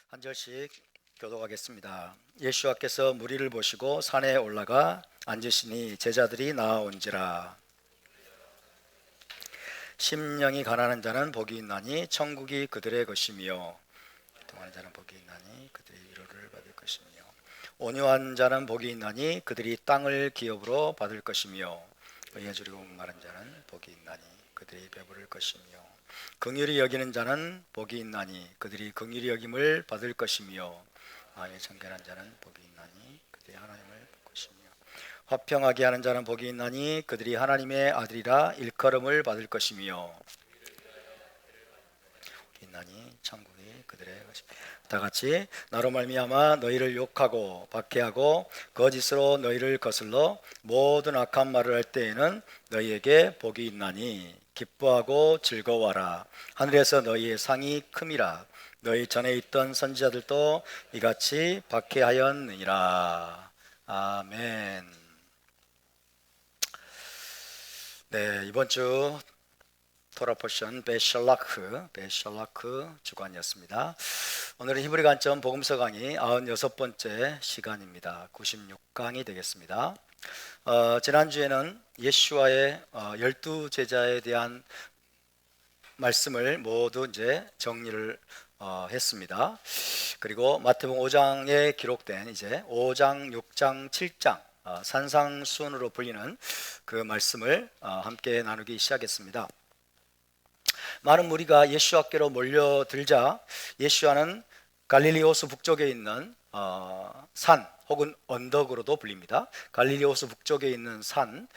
한 절씩 교독하겠습니다. 예수께서 무리를 보시고 산에 올라가 앉으시니 제자들이 나아온지라. 심령이 가난한 자는 복이 있나니 천국이 그들의 것이며, 동한 자는 복이 있나니 그들이 위로를 받을 것이며, 온유한 자는 복이 있나니 그들이 땅을 기업으로 받을 것이며, 의에 줄이고 목마른 자는 복이 있나니 그들이 배부를 것이며, 긍휼히 여기는 자는 복이 있나니 그들이 긍휼히 여김을 받을 것이며, 마음에 청결한 자는 복이 있나니 그들이 하나님을 볼 것이며, 화평하게 하는 자는 복이 있나니 그들이 하나님의 아들이라 일컬음을 받을 것이며, 있나니 천국이 그들의 것이며. 다 같이 나로 말미암아 너희를 욕하고 박해하고 거짓으로 너희를 거슬러 모든 악한 말을 할 때에는 너희에게 복이 있나니 기뻐하고 즐거워하라. 하늘에서 너희의 상이 큼이라. 너희 전에 있던 선지자들도 이같이 박해하였느니라. 아멘. 네, 이번 주 토라 포션 베셜라크 주간이었습니다. 오늘은 히브리 관점 복음서 강의 96번째 시간입니다. 96강이 되겠습니다. 지난주에는 예수와의 12제자에 대한 말씀을 모두 이제 정리를 했습니다. 그리고 마태복음 5장에 기록된 이제 5장, 6장, 7장 산상수훈으로 불리는 그 말씀을 함께 나누기 시작했습니다. 많은 무리가 예수와께로 몰려들자 예수와는 갈릴리 호수 북쪽에 있는 산 혹은 언덕으로도 불립니다. 갈릴리 호수 북쪽에 있는 산,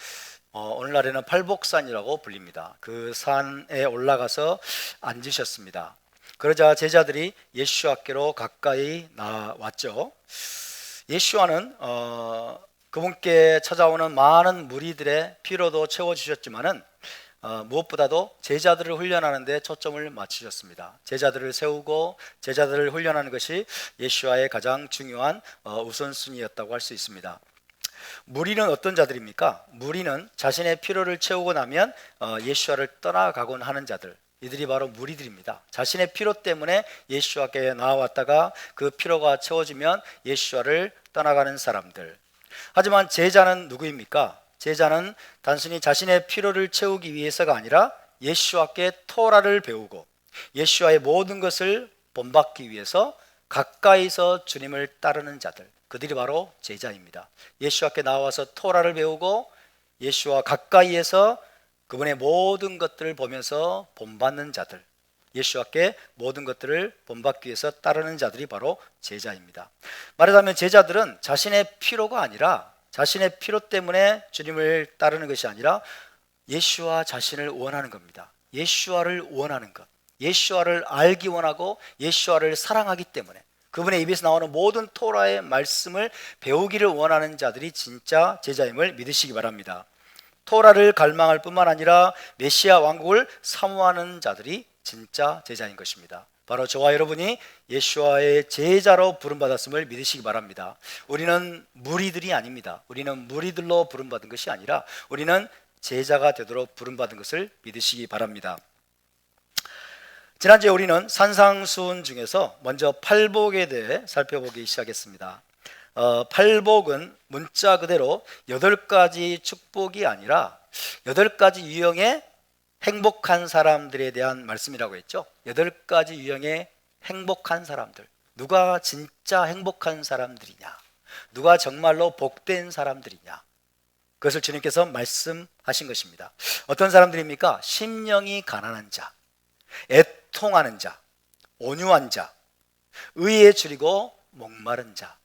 오늘날에는 팔복산이라고 불립니다. 그 산에 올라가서 앉으셨습니다. 그러자 제자들이 예수와께로 가까이 나왔죠. 예수와는 그분께 찾아오는 많은 무리들의 피로도 채워주셨지만은 무엇보다도 제자들을 훈련하는 데 초점을 맞추셨습니다. 제자들을 세우고 제자들을 훈련하는 것이 예수와의 가장 중요한 우선순위였다고 할 수 있습니다. 무리는 어떤 자들입니까? 무리는 자신의 피로를 채우고 나면 예수와를 떠나가곤 하는 자들, 이들이 바로 무리들입니다. 자신의 피로 때문에 예수와께 나와왔다가 그 피로가 채워지면 예수와를 떠나가는 사람들. 하지만 제자는 누구입니까? 제자는 단순히 자신의 피로를 채우기 위해서가 아니라 예수와께 토라를 배우고 예수와의 모든 것을 본받기 위해서 가까이서 주님을 따르는 자들, 그들이 바로 제자입니다. 예수와께 나와서 토라를 배우고 예수와 가까이에서 그분의 모든 것들을 보면서 본받는 자들, 예수와께 모든 것들을 본받기 위해서 따르는 자들이 바로 제자입니다. 말하자면 제자들은 자신의 피로가 아니라, 자신의 피로 때문에 주님을 따르는 것이 아니라 예수와 자신을 원하는 겁니다. 예수와를 원하는 것, 예수와를 알기 원하고 예수와를 사랑하기 때문에 그분의 입에서 나오는 모든 토라의 말씀을 배우기를 원하는 자들이 진짜 제자임을 믿으시기 바랍니다. 토라를 갈망할 뿐만 아니라 메시아 왕국을 사모하는 자들이 진짜 제자인 것입니다. 바로 저와 여러분이 예수와의 제자로 부름받았음을 믿으시기 바랍니다. 우리는 무리들이 아닙니다. 우리는 무리들로 부름받은 것이 아니라 우리는 제자가 되도록 부름받은 것을 믿으시기 바랍니다. 지난주에 우리는 산상수훈 중에서 먼저 팔복에 대해 살펴보기 시작했습니다. 팔복은 문자 그대로 8가지 축복이 아니라 8가지 유형의 행복한 사람들에 대한 말씀이라고 했죠. 8가지 유형의 행복한 사람들. 누가 진짜 행복한 사람들이냐, 누가 정말로 복된 사람들이냐, 그것을 주님께서 말씀하신 것입니다. 어떤 사람들입니까? 심령이 가난한 자, 애통하는 자, 온유한 자, 의에 줄이고 목마른 자,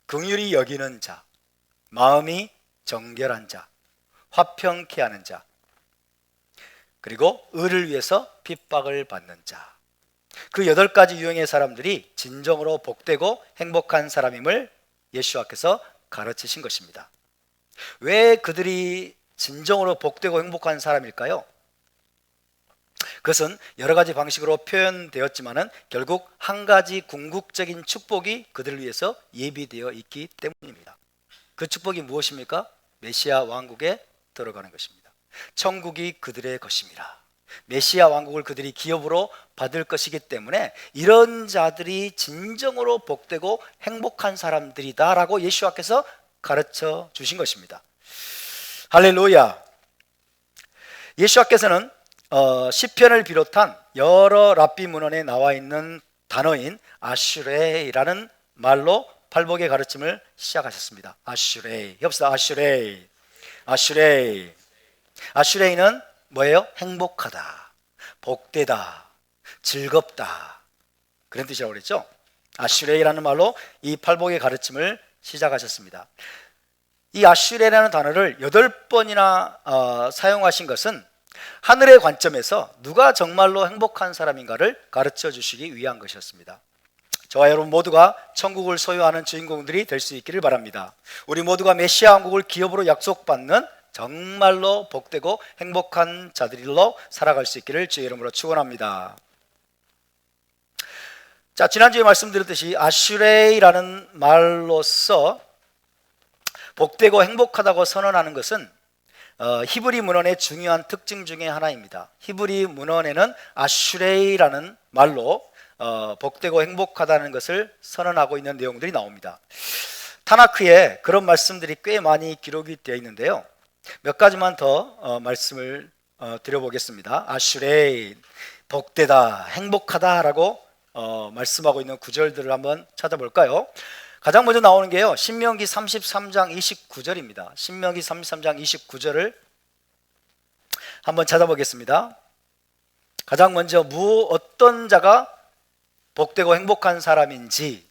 긍휼히 여기는 자, 마음이 정결한 자, 화평케 하는 자, 그리고 의를 위해서 핍박을 받는 자. 그 8가지 유형의 사람들이 진정으로 복되고 행복한 사람임을 예수와께서 가르치신 것입니다. 왜 그들이 진정으로 복되고 행복한 사람일까요? 그것은 여러 가지 방식으로 표현되었지만은 결국 한 가지 궁극적인 축복이 그들을 위해서 예비되어 있기 때문입니다. 그 축복이 무엇입니까? 메시아 왕국에 들어가는 것입니다. 천국이 그들의 것입니다. 메시아 왕국을 그들이 기업으로 받을 것이기 때문에 이런 자들이 진정으로 복되고 행복한 사람들이다라고 예수와께서 가르쳐 주신 것입니다. 할렐루야. 예수와께서는 시편을 비롯한 여러 랍비 문헌에 나와 있는 단어인 아슈레이라는 말로 팔복의 가르침을 시작하셨습니다. 아슈레이. 해봅시다. 아슈레이. 아슈레이. 아슈레이는 뭐예요? 행복하다, 복되다, 즐겁다, 그런 뜻이라고 그랬죠. 아슈레이라는 말로 이 팔복의 가르침을 시작하셨습니다. 이 아슈레이라는 단어를 8번이나 사용하신 것은 하늘의 관점에서 누가 정말로 행복한 사람인가를 가르쳐 주시기 위한 것이었습니다. 저와 여러분 모두가 천국을 소유하는 주인공들이 될 수 있기를 바랍니다. 우리 모두가 메시아 왕국을 기업으로 약속받는 정말로 복되고 행복한 자들로 살아갈 수 있기를 주의 이름으로 축원합니다. 자, 지난주에 말씀드렸듯이 아슈레이라는 말로서 복되고 행복하다고 선언하는 것은 히브리 문헌의 중요한 특징 중에 하나입니다. 히브리 문헌에는 아슈레이라는 말로 복되고 행복하다는 것을 선언하고 있는 내용들이 나옵니다. 타나크에 그런 말씀들이 꽤 많이 기록이 되어 있는데요. 몇 가지만 더 말씀을 드려보겠습니다. 아슈레이, 복되다, 행복하다라고 말씀하고 있는 구절들을 한번 찾아볼까요? 가장 먼저 나오는 게요, 신명기 33장 29절입니다. 신명기 33장 29절을 한번 찾아보겠습니다. 가장 먼저 어떤 자가 복되고 행복한 사람인지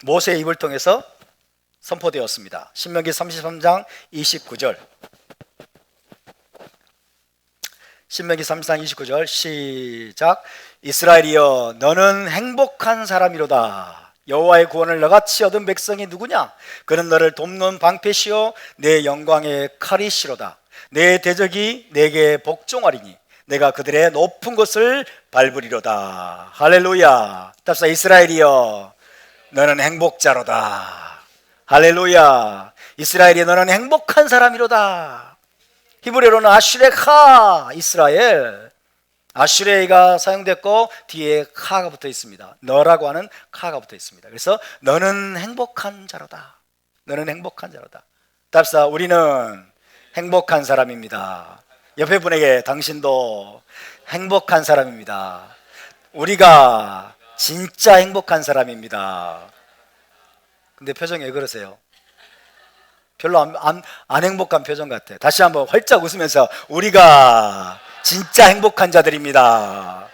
모세의 입을 통해서 선포되었습니다. 신명기 33장 29절. 신명기 33장 29절 시작. 이스라엘이여 너는 행복한 사람이로다. 여호와의 구원을 너같이 얻은 백성이 누구냐? 그는 너를 돕는 방패시요 내 영광의 칼이시로다. 내 대적이 내게 복종하리니 내가 그들의 높은 곳을 밟으리로다. 할렐루야. 답사. 이스라엘이여 너는 행복자로다. 할렐루야. 이스라엘이 너는 행복한 사람이로다. 히브리어로는 아슈레카, 이스라엘. 아슈레이가 사용됐고 뒤에 카가 붙어 있습니다. 너라고 하는 카가 붙어 있습니다. 그래서 너는 행복한 자로다. 너는 행복한 자로다. 답사. 우리는 행복한 사람입니다. 옆에 분에게 당신도 행복한 사람입니다. 우리가 진짜 행복한 사람입니다. 근데 표정이 왜 그러세요? 별로 안 행복한 표정 같아. 다시 한번 활짝 웃으면서 우리가 진짜 행복한 자들입니다.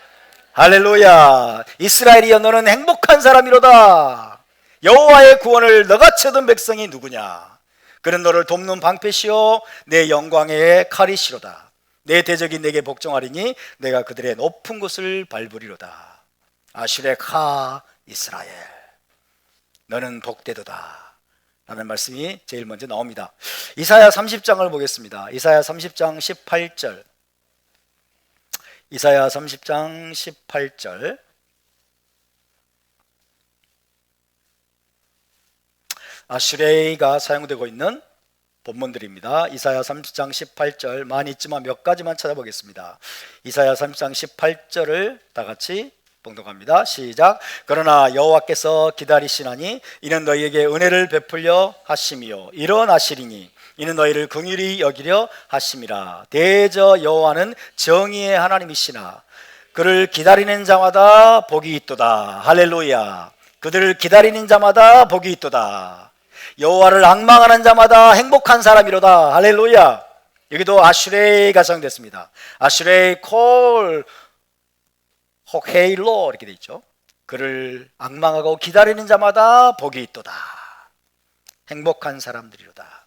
할렐루야. 이스라엘이여 너는 행복한 사람이로다. 여호와의 구원을 너같이 얻은 백성이 누구냐? 그는 너를 돕는 방패시요 내 영광의 칼이시로다. 내 대적이 내게 복종하리니 내가 그들의 높은 곳을 밟으리로다. 아슈레카 이스라엘 너는 복되도다 라는 말씀이 제일 먼저 나옵니다. 이사야 30장을 보겠습니다. 이사야 30장 18절. 이사야 30장 18절. 아슈레이가 사용되고 있는 본문들입니다. 이사야 30장 18절 많이 있지만 몇 가지만 찾아보겠습니다. 이사야 30장 18절을 다 같이 봉독합니다. 시작. 그러나 여호와께서 기다리시나니 이는 너희에게 은혜를 베풀려 하심이요 일어나시리니 이는 너희를 긍휼히 여기려 하심이라. 대저 여호와는 정의의 하나님이시나 그를 기다리는 자마다 복이 있도다. 할렐루야. 그들을 기다리는 자마다 복이 있도다. 여호와를 앙망하는 자마다 행복한 사람이로다. 할렐루야. 여기도 아슈레이가 사용됐습니다. 아슈레이 콜 혹헤일로 이렇게 돼 있죠. 그를 앙망하고 기다리는 자마다 복이 있도다. 행복한 사람들이로다.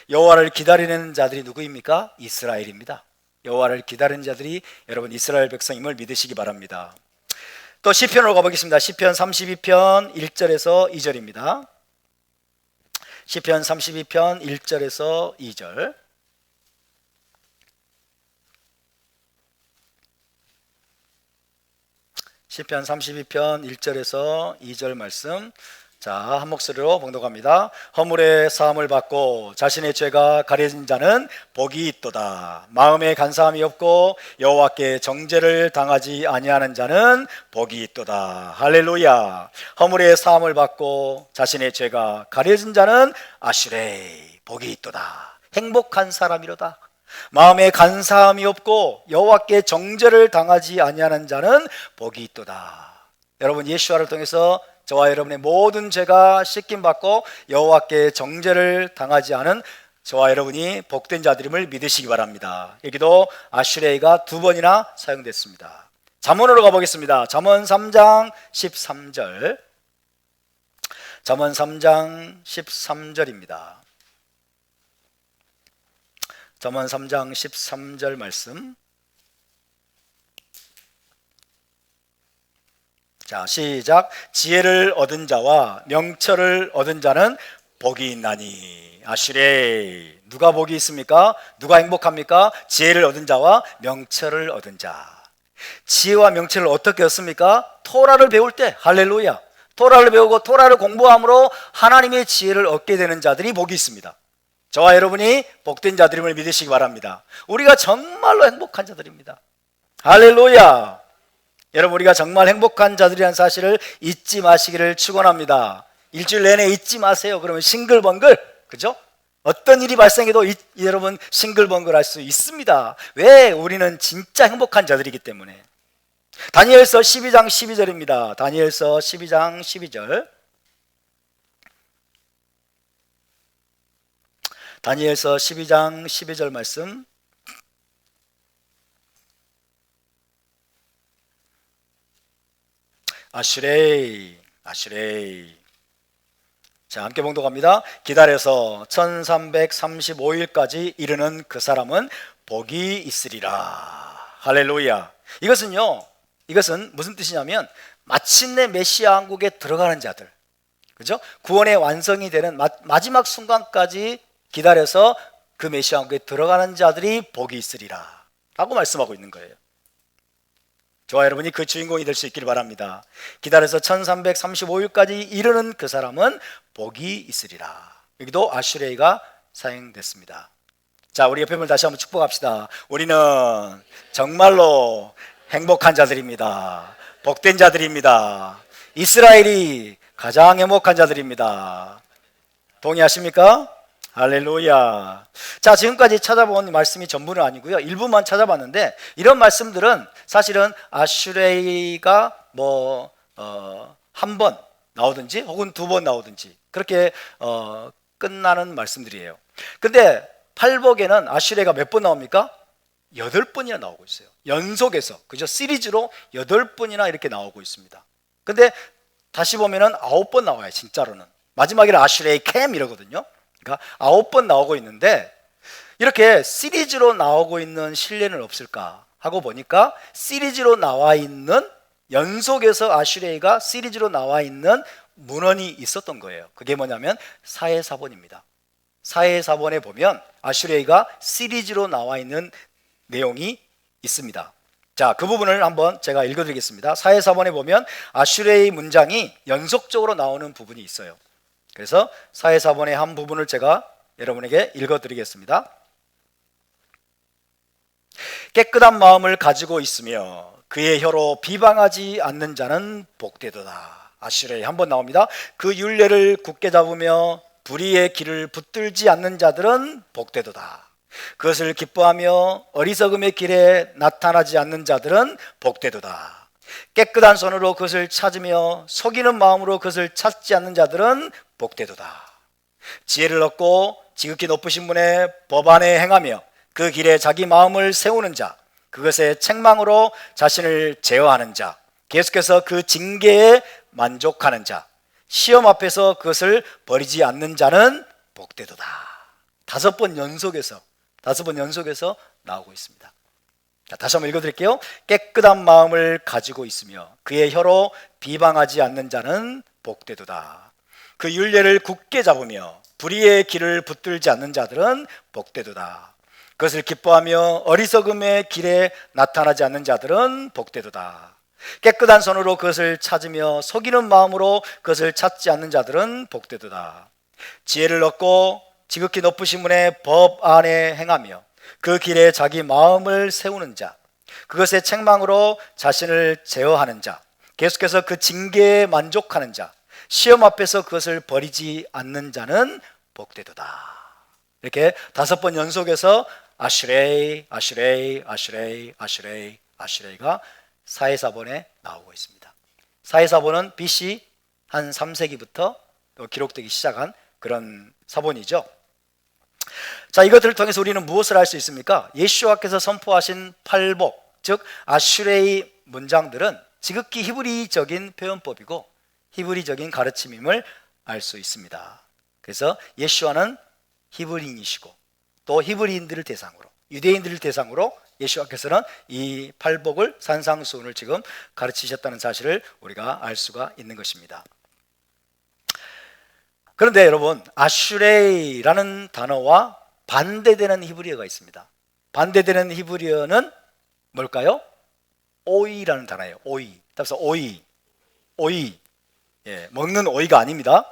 여호와를 기다리는 자들이 누구입니까? 이스라엘입니다. 여호와를 기다리는 자들이 여러분 이스라엘 백성임을 믿으시기 바랍니다. 또 시편으로 가보겠습니다. 시편 32편 1절에서 2절입니다. 시편 32편 1절에서 2절. 시편 32편 1절에서 2절 말씀 자, 한 목소리로 봉독합니다. 허물의 사함을 받고 자신의 죄가 가려진 자는 복이 있도다. 마음에 간사함이 없고 여호와께 정죄를 당하지 아니하는 자는 복이 있도다. 할렐루야. 허물의 사함을 받고 자신의 죄가 가려진 자는 아슈레이 복이 있도다. 행복한 사람이로다. 마음에 간사함이 없고 여호와께 정죄를 당하지 아니하는 자는 복이 있도다. 여러분, 예수와를 통해서 저와 여러분의 모든 죄가 씻김받고 여호와께 정죄를 당하지 않은 저와 여러분이 복된 자들임을 믿으시기 바랍니다. 여기도 아슈레이가 2번이나 사용됐습니다. 잠언으로 가보겠습니다. 잠언 3장 13절. 잠언 3장 13절입니다. 잠언 3장 13절 말씀. 자, 시작. 지혜를 얻은 자와 명철을 얻은 자는 복이 있나니. 아슈레이. 누가 복이 있습니까? 누가 행복합니까? 지혜를 얻은 자와 명철을 얻은 자. 지혜와 명철을 어떻게 얻습니까? 토라를 배울 때. 할렐루야. 토라를 배우고 토라를 공부함으로 하나님의 지혜를 얻게 되는 자들이 복이 있습니다. 저와 여러분이 복된 자들임을 믿으시기 바랍니다. 우리가 정말로 행복한 자들입니다. 할렐루야. 여러분, 우리가 정말 행복한 자들이라는 사실을 잊지 마시기를 축원합니다. 일주일 내내 잊지 마세요. 그러면 싱글벙글, 그죠? 어떤 일이 발생해도 여러분 싱글벙글할 수 있습니다. 왜? 우리는 진짜 행복한 자들이기 때문에. 다니엘서 12장 12절입니다. 다니엘서 12장 12절. 다니엘서 12장 12절 말씀. 아슈레이, 아슈레이. 자, 함께 봉독합니다. 기다려서 1335일까지 이르는 그 사람은 복이 있으리라. 할렐루야. 이것은 무슨 뜻이냐면 마침내 메시아 왕국에 들어가는 자들, 그죠? 구원의 완성이 되는 마지막 순간까지 기다려서 그 메시아 왕국에 들어가는 자들이 복이 있으리라 라고 말씀하고 있는 거예요. 저와 여러분이 그 주인공이 될 수 있기를 바랍니다. 기다려서 1335일까지 이르는 그 사람은 복이 있으리라. 여기도 아슈레이가 사용됐습니다. 자, 우리 옆에 분을 다시 한번 축복합시다. 우리는 정말로 행복한 자들입니다. 복된 자들입니다. 이스라엘이 가장 행복한 자들입니다. 동의하십니까? 할렐루야. 자, 지금까지 찾아본 말씀이 전부는 아니고요, 일부만 찾아봤는데, 이런 말씀들은 사실은 아슈레이가 한 번 나오든지 혹은 2번 나오든지 그렇게 끝나는 말씀들이에요. 근데 팔복에는 아슈레이가 몇 번 나옵니까? 8번이나 나오고 있어요. 연속해서, 그죠? 시리즈로 8번이나 이렇게 나오고 있습니다. 근데 다시 보면은 9번 나와요. 진짜로는 마지막에는 아슈레이 캠 이러거든요. 그러니까 9번 나오고 있는데, 이렇게 시리즈로 나오고 있는 신뢰는 없을까 하고 보니까 시리즈로 나와 있는, 연속해서 아슈레이가 시리즈로 나와 있는 문헌이 있었던 거예요. 그게 뭐냐면 사해사본입니다. 사해사본에 보면 아슈레이가 시리즈로 나와 있는 내용이 있습니다. 자, 그 부분을 한번 제가 읽어드리겠습니다. 사해사본에 보면 아슈레이 문장이 연속적으로 나오는 부분이 있어요. 그래서 사해사본의 한 부분을 제가 여러분에게 읽어드리겠습니다. 깨끗한 마음을 가지고 있으며 그의 혀로 비방하지 않는 자는 복되도다. 아슈레이 한번 나옵니다. 그 율례를 굳게 잡으며 불의의 길을 붙들지 않는 자들은 복되도다. 그것을 기뻐하며 어리석음의 길에 나타나지 않는 자들은 복되도다. 깨끗한 손으로 그것을 찾으며 속이는 마음으로 그것을 찾지 않는 자들은 복되도다. 지혜를 얻고 지극히 높으신 분의 법안에 행하며 그 길에 자기 마음을 세우는 자, 그것의 책망으로 자신을 제어하는 자, 계속해서 그 징계에 만족하는 자, 시험 앞에서 그것을 버리지 않는 자는 복되도다. 5번 연속해서 나오고 있습니다. 자, 다시 한번 읽어드릴게요. 깨끗한 마음을 가지고 있으며 그의 혀로 비방하지 않는 자는 복되도다. 그 율례를 굳게 잡으며 불의의 길을 붙들지 않는 자들은 복되도다. 그것을 기뻐하며 어리석음의 길에 나타나지 않는 자들은 복되도다. 깨끗한 손으로 그것을 찾으며 속이는 마음으로 그것을 찾지 않는 자들은 복되도다. 지혜를 얻고 지극히 높으신 분의 법 안에 행하며 그 길에 자기 마음을 세우는 자, 그것의 책망으로 자신을 제어하는 자, 계속해서 그 징계에 만족하는 자, 시험 앞에서 그것을 버리지 않는 자는 복되도다. 이렇게 5번 연속해서 아슈레이, 아슈레이, 아슈레이, 아슈레이, 아슈레이가 사해사본에 나오고 있습니다. 사해사본은 BC 한 3세기부터 기록되기 시작한 그런 사본이죠. 자, 이것들을 통해서 우리는 무엇을 알 수 있습니까? 예수와께서 선포하신 팔복, 즉 아슈레이 문장들은 지극히 히브리적인 표현법이고 히브리적인 가르침임을 알 수 있습니다. 그래서 예수와는 히브리인이시고 또 히브리인들을 대상으로, 유대인들을 대상으로 예수와께서는 이 팔복을, 산상수훈을 지금 가르치셨다는 사실을 우리가 알 수가 있는 것입니다. 그런데 여러분, 아슈레이라는 단어와 반대되는 히브리어가 있습니다. 반대되는 히브리어는 뭘까요? 오이라는 단어예요. 오이. 따라서 오이. 오이. 예, 먹는 오이가 아닙니다.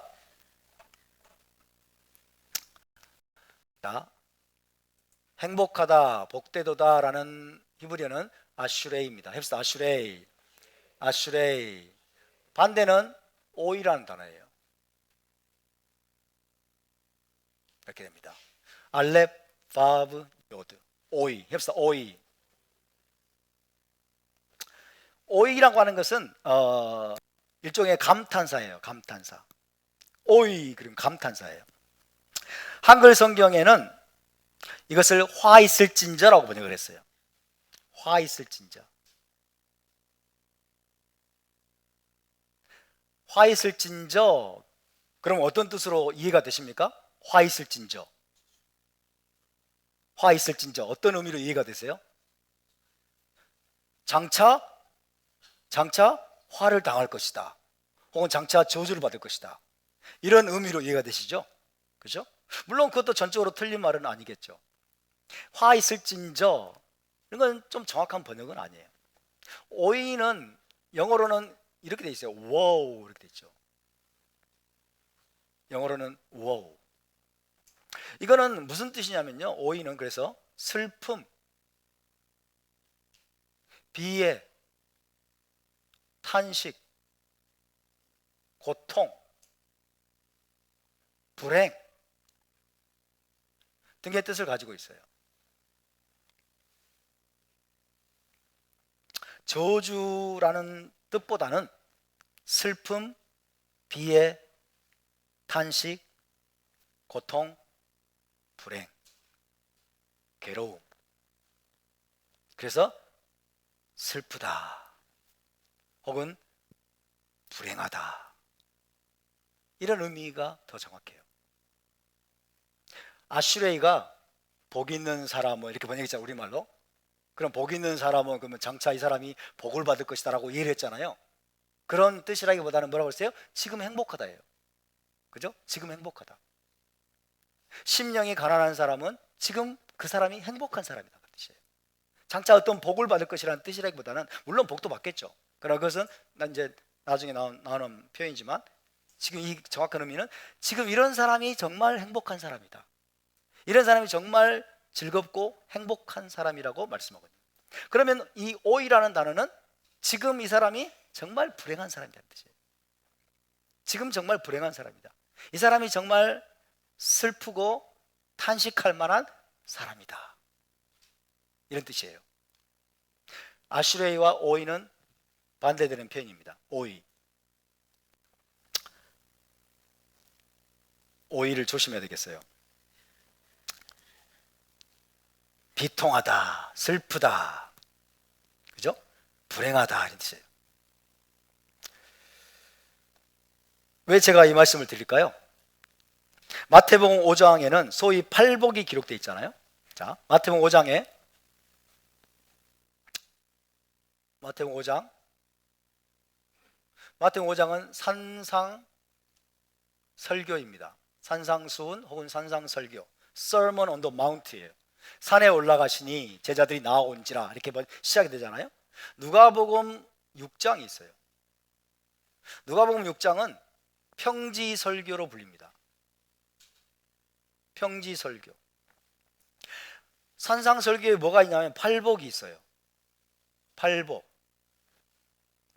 자, 행복하다, 복되도다 라는 히브리어는 아슈레이입니다. 해봅시다. 아슈레이. 아슈레이. 반대는 오이라는 단어예요. 이렇게 됩니다. 알렙, 바브, 요드. 오이. 해봅시다. 오이. 오이라고 하는 것은 일종의 감탄사예요. 감탄사. 오이, 그럼 감탄사예요. 한글 성경에는 이것을 화 있을진저라고 번역을 했어요. 화 있을진저. 화 있을진저. 그럼 어떤 뜻으로 이해가 되십니까? 화 있을진저. 화 있을진저. 어떤 의미로 이해가 되세요? 장차 화를 당할 것이다. 혹은 장차 저주를 받을 것이다. 이런 의미로 이해가 되시죠? 그죠? 물론 그것도 전적으로 틀린 말은 아니겠죠. 화 있을진저, 이런 건 좀 정확한 번역은 아니에요. 오이는 영어로는 이렇게 돼 있어요. wow 이렇게 돼 있죠. 영어로는 wow. 이거는 무슨 뜻이냐면요, 오이는 그래서 슬픔, 비애, 탄식, 고통, 불행 등의 뜻을 가지고 있어요. 저주라는 뜻보다는 슬픔, 비애, 탄식, 고통, 불행, 괴로움. 그래서 슬프다 혹은 불행하다, 이런 의미가 더 정확해요. 아슈레이가 복 있는 사람, 뭐 이렇게 번역했잖아요, 우리말로. 그럼 복 있는 사람은 그러면 장차 이 사람이 복을 받을 것이다라고 이해를 했잖아요. 그런 뜻이라기보다는 뭐라고 했어요? 지금 행복하다예요. 그죠? 지금 행복하다. 심령이 가난한 사람은 지금 그 사람이 행복한 사람이다, 그 뜻이에요. 장차 어떤 복을 받을 것이라는 뜻이라기보다는, 물론 복도 받겠죠. 그러나 그것은 이제 나중에 나오는 표현이지만, 지금 이 정확한 의미는 지금 이런 사람이 정말 행복한 사람이다, 이런 사람이 정말 즐겁고 행복한 사람이라고 말씀하거든요. 그러면 이 오이라는 단어는 지금 이 사람이 정말 불행한 사람이라는 뜻이에요. 지금 정말 불행한 사람이다. 이 사람이 정말 슬프고 탄식할 만한 사람이다, 이런 뜻이에요. 아슈레이와 오이는 반대되는 표현입니다. 오이를 조심해야 되겠어요. 비통하다, 슬프다, 그죠? 불행하다, 이런 뜻이에요. 왜 제가 이 말씀을 드릴까요? 마태복음 5장에는 소위 팔복이 기록되어 있잖아요. 자, 마태복음 5장에 마태복음 5장은 산상 설교입니다. 산상수훈 혹은 산상설교, Sermon on the Mount이에요. 산에 올라가시니 제자들이 나아온지라, 이렇게 시작이 되잖아요. 누가복음 6장이 있어요. 누가복음 6장은 평지설교로 불립니다. 평지설교. 산상설교에 뭐가 있냐면 팔복이 있어요.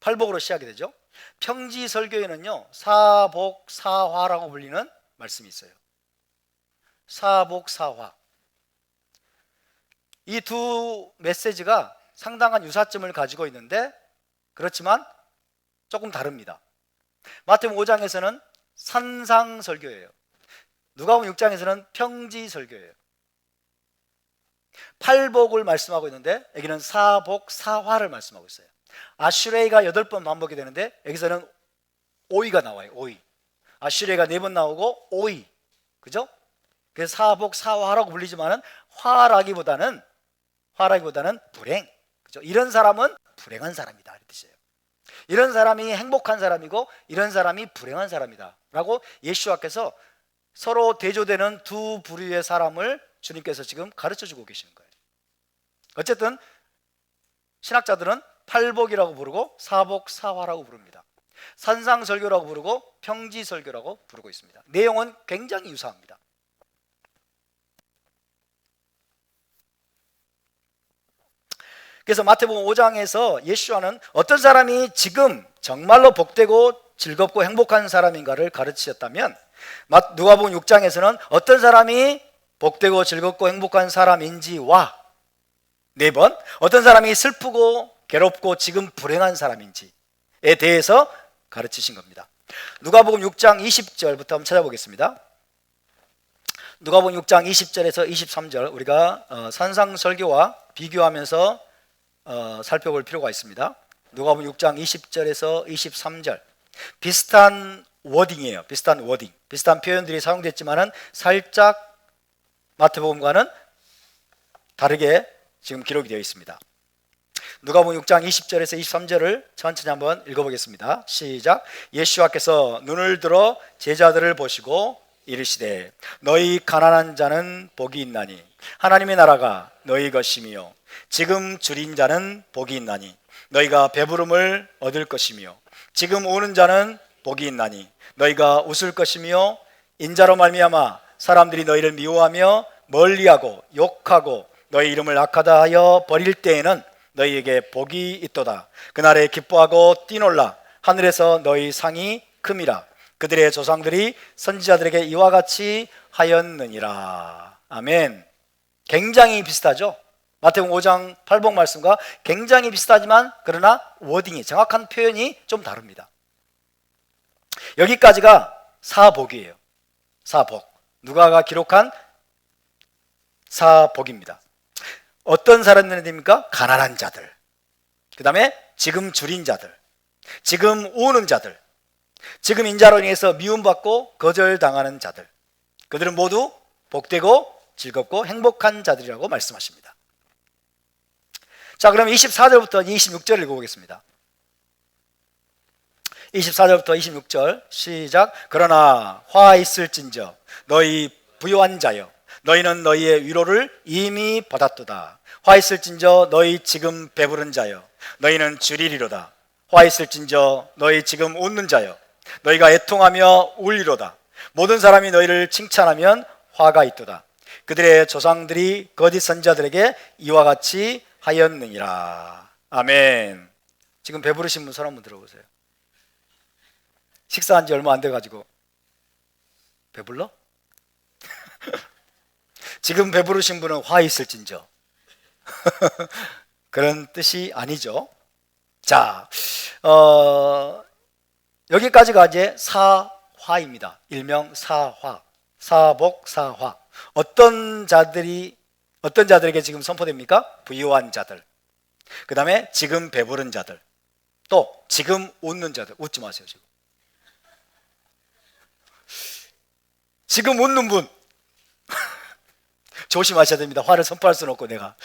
팔복으로 시작이 되죠. 평지설교에는요, 사복사화라고 불리는 말씀이 있어요. 사복사화. 이 두 메시지가 상당한 유사점을 가지고 있는데 그렇지만 조금 다릅니다. 마태복음 5장에서는 산상설교예요. 누가복음 6장에서는 평지설교예요. 팔복을 말씀하고 있는데 여기는 사복사화를 말씀하고 있어요. 아슈레이가 8번 반복이 되는데 여기서는 오이가 나와요. 오이. 아슈레이가 4번 나오고 오이. 그죠? 그래서 사복사화라고 불리지만은 화라기보다는 불행. 그죠? 이런 사람은 불행한 사람이다, 이런 뜻이에요. 이런 사람이 행복한 사람이고 이런 사람이 불행한 사람이다 라고 예수와께서 서로 대조되는 두 부류의 사람을 주님께서 지금 가르쳐주고 계시는 거예요. 어쨌든 신학자들은 팔복이라고 부르고 사복사화라고 부릅니다. 산상설교라고 부르고 평지설교라고 부르고 있습니다. 내용은 굉장히 유사합니다. 그래서 마태복음 5장에서 예수와는 어떤 사람이 지금 정말로 복되고 즐겁고 행복한 사람인가를 가르치셨다면, 누가복음 6장에서는 어떤 사람이 복되고 즐겁고 행복한 사람인지와 4번 어떤 사람이 슬프고 괴롭고 지금 불행한 사람인지에 대해서 가르치신 겁니다. 누가복음 6장 20절부터 한번 찾아보겠습니다. 누가복음 6장 20절에서 23절 우리가 산상설교와 비교하면서 살펴볼 필요가 있습니다. 누가복음 6장 20절에서 23절 비슷한 워딩이에요. 비슷한 표현들이 사용됐지만은 살짝 마태복음과는 다르게 지금 기록이 되어 있습니다. 누가복음 6장 20절에서 23절을 천천히 한번 읽어보겠습니다. 시작. 예수와께서 눈을 들어 제자들을 보시고 이르시되 너희 가난한 자는 복이 있나니 하나님의 나라가 너희 것이며 지금 줄인 자는 복이 있나니 너희가 배부름을 얻을 것이며 지금 우는 자는 복이 있나니 너희가 웃을 것이며 인자로 말미암아 사람들이 너희를 미워하며 멀리하고 욕하고 너희 이름을 악하다 하여 버릴 때에는 너희에게 복이 있도다. 그날에 기뻐하고 뛰놀라. 하늘에서 너희 상이 큼이라. 그들의 조상들이 선지자들에게 이와 같이 하였느니라. 아멘. 굉장히 비슷하죠? 마태복음 5장 8복 말씀과 굉장히 비슷하지만 그러나 워딩이, 정확한 표현이 좀 다릅니다. 여기까지가 사복이에요. 사복. 누가가 기록한 사복입니다. 어떤 사람들입니까? 가난한 자들, 그 다음에 지금 줄인 자들, 지금 우는 자들, 지금 인자로 인해서 미움받고 거절당하는 자들, 그들은 모두 복되고 즐겁고 행복한 자들이라고 말씀하십니다. 자, 그럼 24절부터 26절 읽어보겠습니다. 24절부터 26절 시작. 그러나 화 있을진저 너희 부요한 자여 너희는 너희의 위로를 이미 받았도다. 화 있을진저 너희 지금 배부른 자여 너희는 줄이리로다. 화 있을진저 너희 지금 웃는 자여 너희가 애통하며 울리로다. 모든 사람이 너희를 칭찬하면 화가 있도다. 그들의 조상들이 거짓 선지자들에게 이와 같이 하였느니라. 아멘. 지금 배부르신 분 손 한번 들어보세요. 식사한 지 얼마 안 돼가지고 배불러? 지금 배부르신 분은 화 있을진저 그런 뜻이 아니죠. 자, 여기까지가 이제 사화입니다. 일명 사화, 사복, 사화. 어떤 자들에게 지금 선포됩니까? 부유한 자들, 그 다음에 지금 배부른 자들, 또 지금 웃는 자들. 웃지 마세요. 지금 웃는 분 조심하셔야 됩니다. 화를 선포할 수는 없고 내가.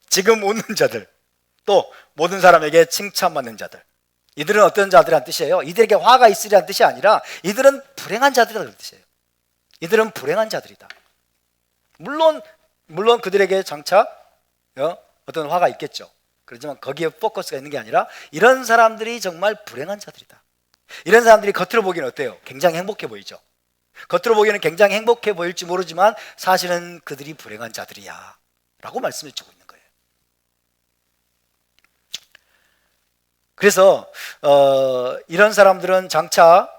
지금 웃는 자들, 또 모든 사람에게 칭찬받는 자들. 이들은 어떤 자들이란 뜻이에요? 이들에게 화가 있으리란 뜻이 아니라 이들은 불행한 자들이라는 뜻이에요. 이들은 불행한 자들이다. 물론 그들에게 장차 어떤 화가 있겠죠. 그렇지만 거기에 포커스가 있는 게 아니라 이런 사람들이 정말 불행한 자들이다. 이런 사람들이 겉으로 보기는 어때요? 굉장히 행복해 보이죠. 겉으로 보기에는 굉장히 행복해 보일지 모르지만 사실은 그들이 불행한 자들이야 라고 말씀을 주고 있는 거예요. 그래서 이런 사람들은 장차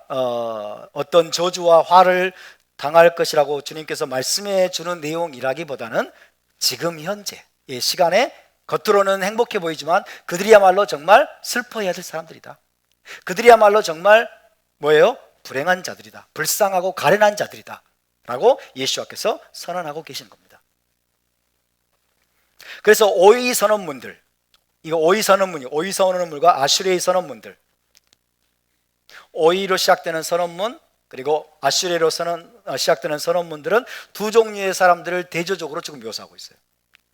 어떤 저주와 화를 당할 것이라고 주님께서 말씀해 주는 내용이라기보다는 지금 현재 이 시간에 겉으로는 행복해 보이지만 그들이야말로 정말 슬퍼해야 될 사람들이다. 그들이야말로 정말 뭐예요? 불행한 자들이다. 불쌍하고 가련한 자들이다 라고 예수께서 선언하고 계시는 겁니다. 그래서 오이 선언문들, 이거 오이 선언문과 아슈레의 선언문들, 오이로 시작되는 선언문 그리고 아슈레로 시작되는 선언문들은 두 종류의 사람들을 대조적으로 지금 묘사하고 있어요.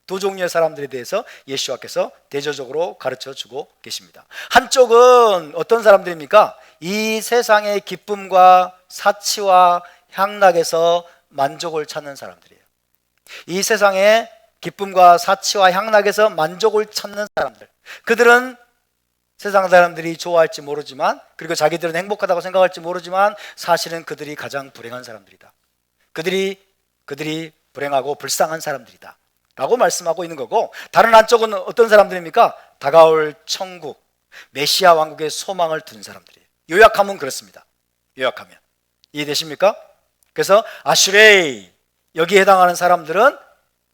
두 종류의 사람들에 대해서 예수께서 대조적으로 가르쳐 주고 계십니다. 한쪽은 어떤 사람들입니까? 이 세상의 기쁨과 사치와 향락에서 만족을 찾는 사람들이에요. 이 세상의 기쁨과 사치와 향락에서 만족을 찾는 사람들, 그들은 세상 사람들이 좋아할지 모르지만, 그리고 자기들은 행복하다고 생각할지 모르지만 사실은 그들이 가장 불행한 사람들이다. 그들이 불행하고 불쌍한 사람들이다 라고 말씀하고 있는 거고, 다른 한쪽은 어떤 사람들입니까? 다가올 천국, 메시아 왕국의 소망을 둔 사람들이에요. 요약하면 그렇습니다. 요약하면 이해되십니까? 그래서 아슈레이, 여기에 해당하는 사람들은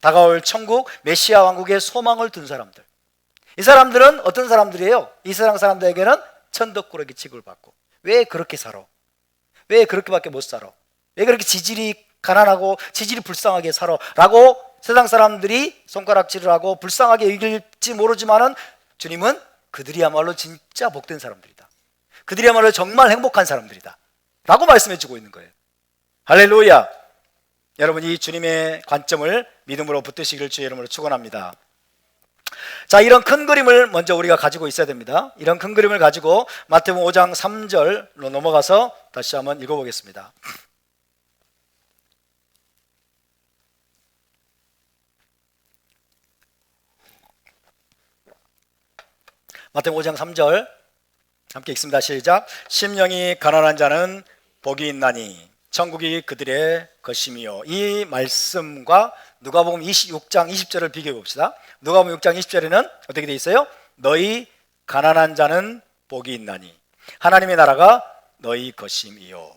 다가올 천국, 메시아 왕국의 소망을 둔 사람들. 이 사람들은 어떤 사람들이에요? 이 세상 사람들에게는 천덕꾸러기 취급을 받고, 왜 그렇게 살아? 왜 그렇게밖에 못 살아? 왜 그렇게 지질이 가난하고 지질이 불쌍하게 살아? 라고 세상 사람들이 손가락질을 하고 불쌍하게 여길지 모르지만은 주님은 그들이야말로 진짜 복된 사람들이다. 그들이야말로 정말 행복한 사람들이다 라고 말씀해 주고 있는 거예요. 할렐루야. 여러분, 이 주님의 관점을 믿음으로 붙드시기를 주의 이름으로 축원합니다. 자, 이런 큰 그림을 먼저 우리가 가지고 있어야 됩니다. 이런 큰 그림을 가지고 마태복음 5장 3절로 넘어가서 다시 한번 읽어보겠습니다. 마태복음 5장 3절 함께 읽습니다. 시작. 심령이 가난한 자는 복이 있나니 천국이 그들의 것임이요. 이 말씀과 누가복음 26장 20절을 비교해 봅시다. 누가복음 6장 20절에는 어떻게 되어 있어요? 너희 가난한 자는 복이 있나니 하나님의 나라가 너희 것임이요.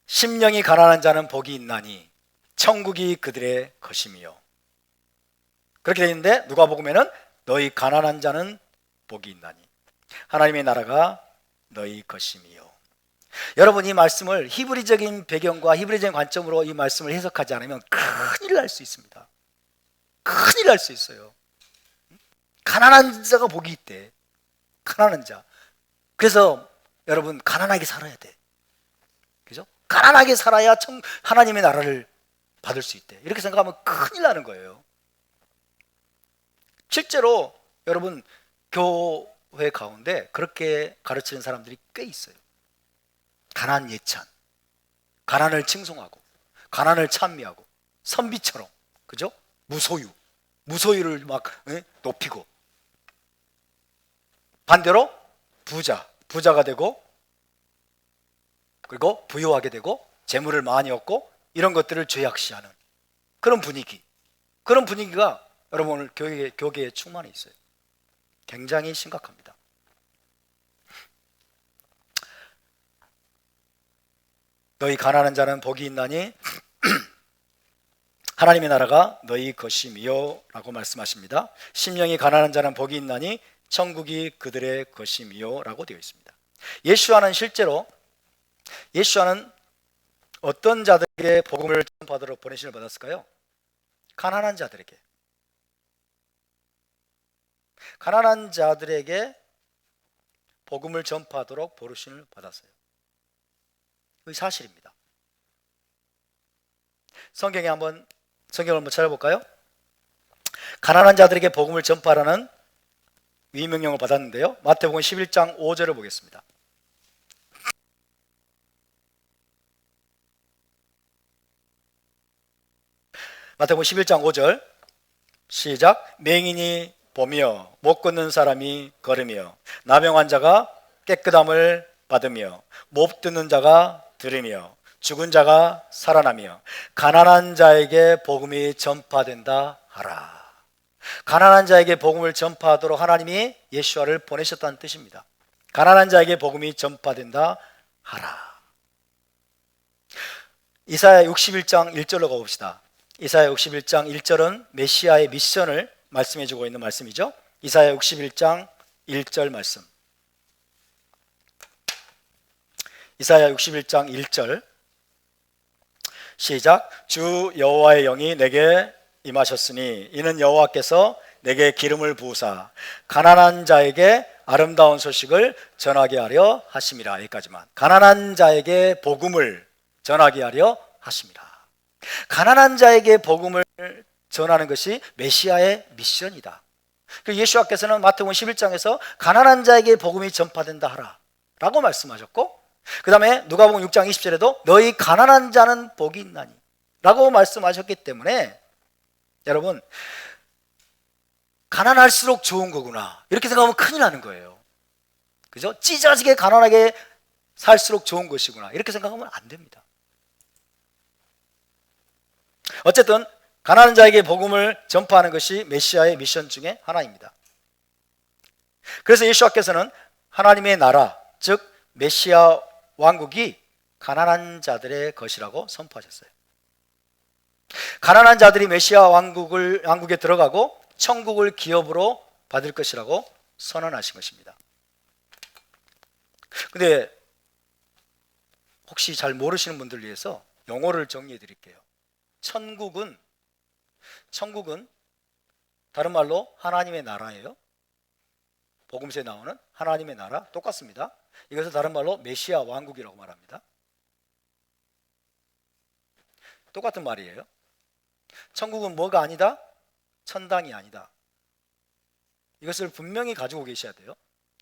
심령이 가난한 자는 복이 있나니 천국이 그들의 것임이요. 그렇게 되어 있는데 누가복음에는 너희 가난한 자는 복이 있나니 하나님의 나라가 너희 것임이요. 여러분, 이 말씀을 히브리적인 배경과 히브리적인 관점으로 이 말씀을 해석하지 않으면 큰일 날 수 있습니다. 큰일 날 수 있어요. 가난한 자가 복이 있대. 가난한 자. 그래서 여러분, 가난하게 살아야 돼. 그죠? 가난하게 살아야 하나님의 나라를 받을 수 있대. 이렇게 생각하면 큰일 나는 거예요. 실제로 여러분, 교회 가운데 그렇게 가르치는 사람들이 꽤 있어요. 가난 예찬, 가난을 칭송하고 가난을 찬미하고 선비처럼, 그죠? 무소유를 막 높이고, 반대로 부자가 되고, 그리고 부유하게 되고 재물을 많이 얻고 이런 것들을 죄악시하는 그런 분위기가 여러분 오늘 교계에 충만해 있어요. 굉장히 심각합니다. 너희 가난한 자는 복이 있나니 하나님의 나라가 너희 것임이요 라고 말씀하십니다. 심령이 가난한 자는 복이 있나니 천국이 그들의 것임이요 라고 되어 있습니다. 예수와는 어떤 자들에게 복음을 전파하도록 보내심을 받았을까요? 가난한 자들에게 복음을 전파하도록 부르심을 받았어요. 이 사실입니다. 성경을 한번 찾아볼까요? 가난한 자들에게 복음을 전파하라는 위명령을 받았는데요. 마태복음 11장 5절을 보겠습니다. 마태복음 11장 5절 시작. 맹인이 보며 못 걷는 사람이 걸으며 나병 환자가 깨끗함을 받으며 못 듣는 자가 들으며 죽은 자가 살아나며 가난한 자에게 복음이 전파된다 하라. 가난한 자에게 복음을 전파하도록 하나님이 예수와를 보내셨다는 뜻입니다. 가난한 자에게 복음이 전파된다 하라. 이사야 61장 1절로 가봅시다. 이사야 61장 1절은 메시아의 미션을 말씀해 주고 있는 말씀이죠. 이사야 61장 1절 말씀. 이사야 61장 1절 시작. 주 여호와의 영이 내게 임하셨으니 이는 여호와께서 내게 기름을 부으사 가난한 자에게 아름다운 소식을 전하게 하려 하심이라. 여기까지만. 가난한 자에게 복음을 전하게 하려 하심이라. 가난한 자에게 복음을 전하는 것이 메시아의 미션이다. 예수와께서는 마태복음 11장에서 가난한 자에게 복음이 전파된다 하라 라고 말씀하셨고, 그 다음에 누가복음 6장 20절에도 너희 가난한 자는 복이 있나니 라고 말씀하셨기 때문에 여러분, 가난할수록 좋은 거구나 이렇게 생각하면 큰일 나는 거예요. 그죠? 찢어지게 가난하게 살수록 좋은 것이구나 이렇게 생각하면 안 됩니다. 어쨌든 가난한 자에게 복음을 전파하는 것이 메시아의 미션 중에 하나입니다. 그래서 예수께서는 하나님의 나라, 즉 메시아 왕국이 가난한 자들의 것이라고 선포하셨어요. 가난한 자들이 메시아 왕국에 들어가고 천국을 기업으로 받을 것이라고 선언하신 것입니다. 근데 혹시 잘 모르시는 분들 위해서 용어를 정리해 드릴게요. 천국은 다른 말로 하나님의 나라예요. 복음서에 나오는 하나님의 나라 똑같습니다. 이것을 다른 말로 메시아 왕국이라고 말합니다. 똑같은 말이에요. 천국은 뭐가 아니다? 천당이 아니다. 이것을 분명히 가지고 계셔야 돼요.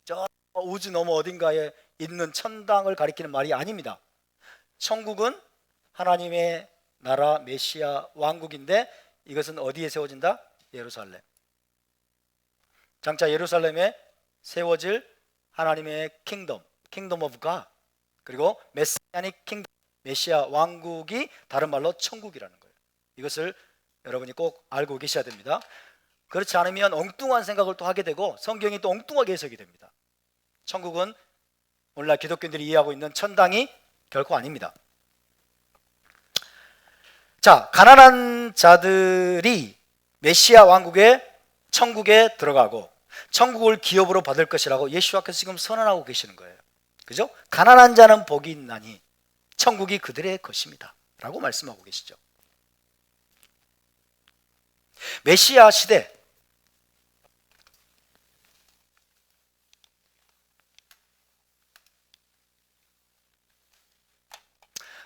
저 우주 너머 어딘가에 있는 천당을 가리키는 말이 아닙니다. 천국은 하나님의 나라 메시아 왕국인데 이것은 어디에 세워진다? 예루살렘. 장차 예루살렘에 세워질 하나님의 킹덤 오브 갓, 그리고 메시아닉 킹덤, 메시아 왕국이 다른 말로 천국이라는 거예요. 이것을 여러분이 꼭 알고 계셔야 됩니다. 그렇지 않으면 엉뚱한 생각을 또 하게 되고 성경이 또 엉뚱하게 해석이 됩니다. 천국은 오늘날 기독교인들이 이해하고 있는 천당이 결코 아닙니다. 자, 가난한 자들이 메시아 왕국의 천국에 들어가고 천국을 기업으로 받을 것이라고 예수께서 지금 선언하고 계시는 거예요. 그죠? 가난한 자는 복이 있나니 천국이 그들의 것입니다 라고 말씀하고 계시죠. 메시아 시대,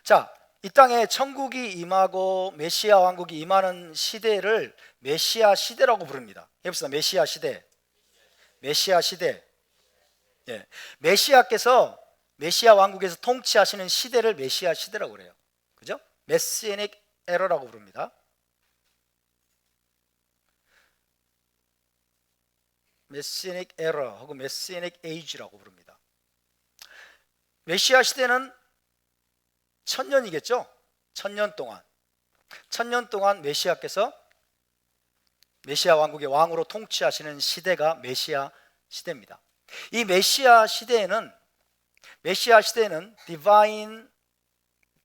자, 이 땅에 천국이 임하고 메시아 왕국이 임하는 시대를 메시아 시대라고 부릅니다. 해봅시다. 메시아 시대. 메시아 시대. 예. 메시아께서 메시아 왕국에서 통치하시는 시대를 메시아 시대라고 그래요. 그죠? 메시아닉 에러라고 부릅니다. 메시아닉 에러 하고 메시아닉 에이지라고 부릅니다. 메시아 시대는 1000년이겠죠? 1000년 동안 메시아께서 메시아 왕국의 왕으로 통치하시는 시대가 메시아 시대입니다. 이 메시아 시대에는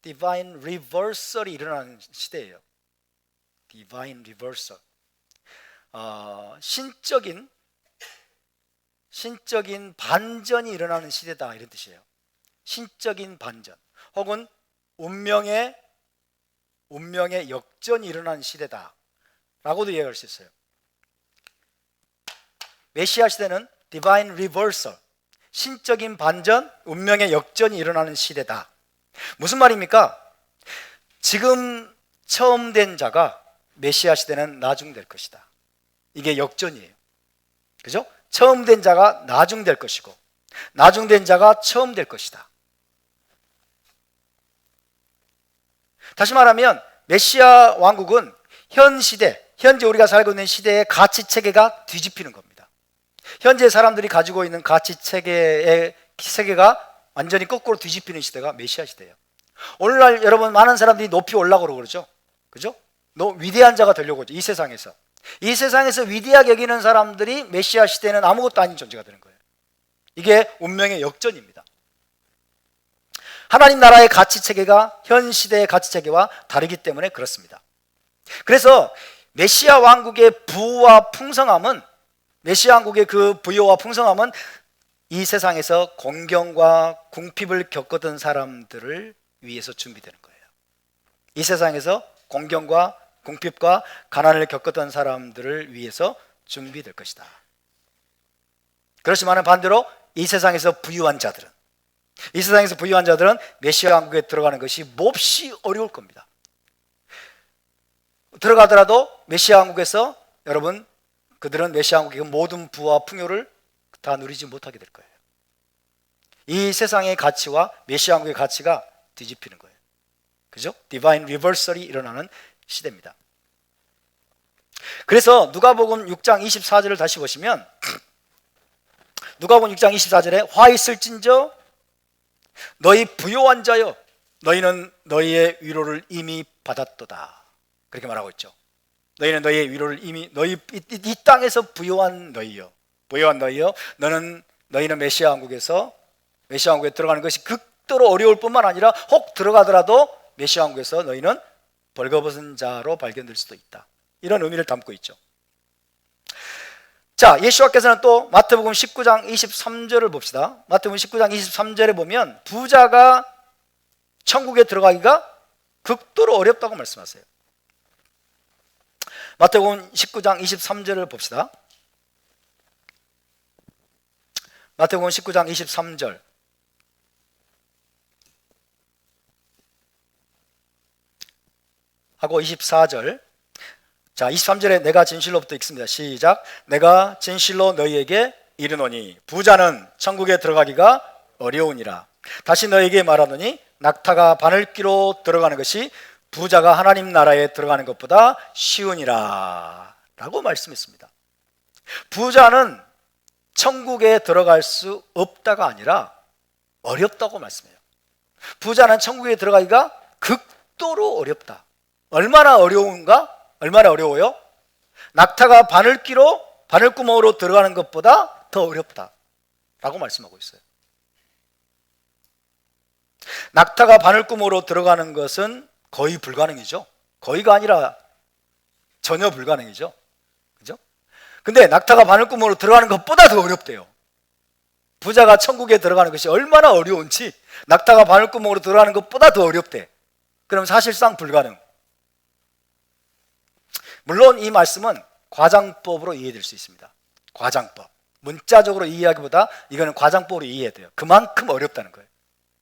디바인 리버설이 일어나는 시대예요. 디바인 리버설. 신적인 반전이 일어나는 시대다 이런 뜻이에요. 신적인 반전 혹은 운명의 역전이 일어나는 시대다 라고도 이해할 수 있어요. 메시아 시대는 디바인 리버설, 신적인 반전, 운명의 역전이 일어나는 시대다. 무슨 말입니까? 지금 처음 된 자가 메시아 시대는 나중될 것이다. 이게 역전이에요. 그죠? 처음 된 자가 나중될 것이고 나중된 자가 처음 될 것이다. 다시 말하면 메시아 왕국은 현 시대, 현재 우리가 살고 있는 시대의 가치 체계가 뒤집히는 겁니다. 현재 사람들이 가지고 있는 가치 체계의 세계가 완전히 거꾸로 뒤집히는 시대가 메시아 시대예요. 오늘날 여러분 많은 사람들이 높이 올라가려고 그러죠. 그죠? 위대한 자가 되려고 하죠. 이 세상에서 위대하게 여기는 사람들이 메시아 시대는 아무것도 아닌 존재가 되는 거예요. 이게 운명의 역전입니다. 하나님 나라의 가치 체계가 현 시대의 가치 체계와 다르기 때문에 그렇습니다. 그래서 메시아 왕국의 부와 풍성함은, 메시아 왕국의 그 부여와 풍성함은 이 세상에서 공경과 궁핍을 겪었던 사람들을 위해서 준비되는 거예요. 이 세상에서 공경과 궁핍과 가난을 겪었던 사람들을 위해서 준비될 것이다. 그렇지만 반대로 이 세상에서 부유한 자들은 메시아 왕국에 들어가는 것이 몹시 어려울 겁니다. 들어가더라도 메시아 왕국에서 여러분, 그들은 메시아 왕국의 모든 부와 풍요를 다 누리지 못하게 될 거예요. 이 세상의 가치와 메시아 왕국의 가치가 뒤집히는 거예요. 그죠? 디바인 리버설이 일어나는 시대입니다. 그래서 누가복음 6장 24절을 다시 보시면, 누가복음 6장 24절에 화 있을진저 너희 부요한 자여 너희는 너희의 위로를 이미 받았도다, 그렇게 말하고 있죠. 너희는 너희의 위로를 이미, 이 땅에서 부요한 너희여 너희는 메시아 왕국에 들어가는 것이 극도로 어려울 뿐만 아니라 혹 들어가더라도 메시아 왕국에서 너희는 벌거벗은 자로 발견될 수도 있다, 이런 의미를 담고 있죠. 자, 예수와께서는 또 마태복음 19장 23절을 봅시다. 마태복음 19장 23절에 보면 부자가 천국에 들어가기가 극도로 어렵다고 말씀하세요. 마태복음 19장 23절을 봅시다. 마태복음 19장 23절. 하고 24절. 자, 23절에 내가 진실로부터 읽습니다. 시작. 내가 진실로 너희에게 이르노니 부자는 천국에 들어가기가 어려우니라. 다시 너희에게 말하노니 낙타가 바늘귀로 들어가는 것이 부자가 하나님 나라에 들어가는 것보다 쉬우니라 라고 말씀했습니다. 부자는 천국에 들어갈 수 없다가 아니라 어렵다고 말씀해요. 부자는 천국에 들어가기가 극도로 어렵다. 얼마나 어려운가? 얼마나 어려워요? 낙타가 바늘구멍으로 들어가는 것보다 더 어렵다 라고 말씀하고 있어요. 낙타가 바늘구멍으로 들어가는 것은 거의 불가능이죠. 거의가 아니라 전혀 불가능이죠. 그죠? 근데 낙타가 바늘구멍으로 들어가는 것보다 더 어렵대요. 부자가 천국에 들어가는 것이 얼마나 어려운지 낙타가 바늘구멍으로 들어가는 것보다 더 어렵대. 그럼 사실상 불가능. 물론 이 말씀은 과장법으로 이해될 수 있습니다. 과장법. 문자적으로 이해하기보다 이거는 과장법으로 이해해야 돼요. 그만큼 어렵다는 거예요.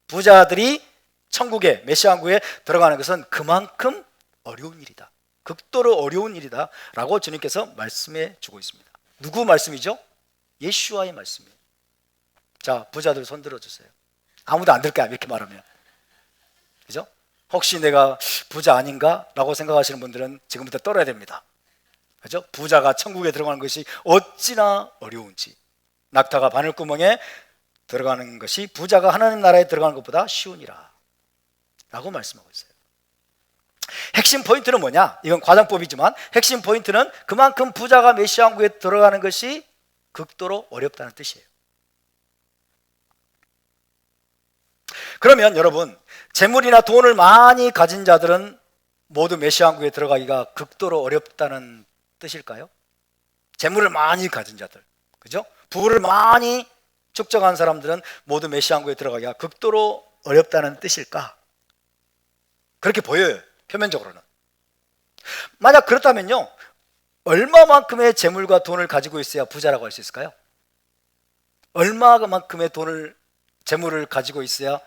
부자들이 천국에, 메시아 왕국에 들어가는 것은 그만큼 어려운 일이다. 극도로 어려운 일이다 라고 주님께서 말씀해 주고 있습니다. 누구 말씀이죠? 예수와의 말씀이에요. 자, 부자들 손 들어주세요. 아무도 안 들 거야, 이렇게 말하면. 그죠? 혹시 내가 부자 아닌가? 라고 생각하시는 분들은 지금부터 떨어야 됩니다. 그죠? 부자가 천국에 들어가는 것이 어찌나 어려운지, 낙타가 바늘구멍에 들어가는 것이 부자가 하나님 나라에 들어가는 것보다 쉬우니라 라고 말씀하고 있어요. 핵심 포인트는 뭐냐? 이건 과장법이지만 핵심 포인트는 그만큼 부자가 메시아 왕국에 들어가는 것이 극도로 어렵다는 뜻이에요. 그러면 여러분, 재물이나 돈을 많이 가진 자들은 모두 메시아 왕국에 들어가기가 극도로 어렵다는 뜻일까요? 재물을 많이 가진 자들, 그죠? 부를 많이 축적한 사람들은 모두 메시아 왕국에 들어가기가 극도로 어렵다는 뜻일까? 그렇게 보여요, 표면적으로는. 만약 그렇다면요, 얼마만큼의 재물과 돈을 가지고 있어야 부자라고 할 수 있을까요? 얼마만큼의 재물을 가지고 있어야